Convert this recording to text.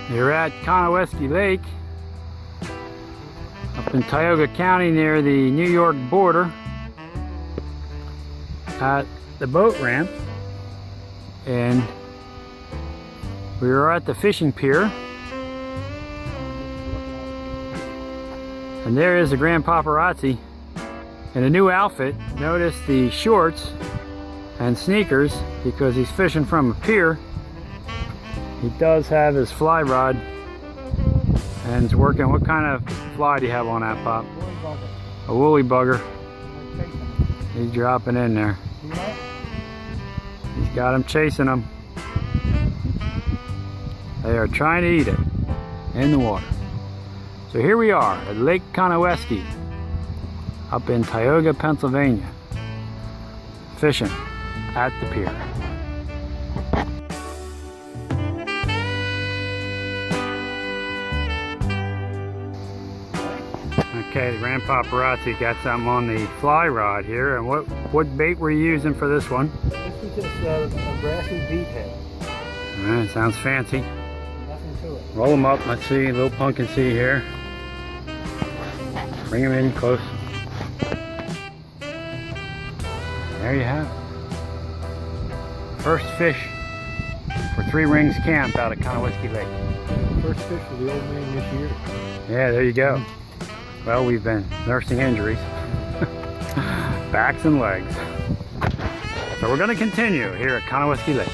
You're at Cowanesque Lake up in Tioga County near the New York border at the boat ramp, and we are at the fishing pier, and there is the Grand Paparazzi in a new outfit. Notice the shorts and sneakers because he's fishing from a pier. He does have his fly rod and he's working. What kind of fly do you have on that, Pop? A woolly bugger. He's dropping in there. He's got him chasing them. They are trying to eat it in the water. So here we are at Lake Cowanesque up in Tioga, Pennsylvania, fishing at the pier. Okay, the Grand Paparazzi got something on the fly rod here. And what bait were you using for this one? This is just a brassy beat head. Alright, sounds fancy. Nothing to it. Roll them up. Let's see, a little pumpkin seed here. Bring them in close. There you have it. First fish for Three Rings Camp out of Cowanesque Lake. First fish for the old man this year. Yeah, there you go. Well, we've been nursing injuries, backs and legs. So we're going to continue here at Cowanesque Lake.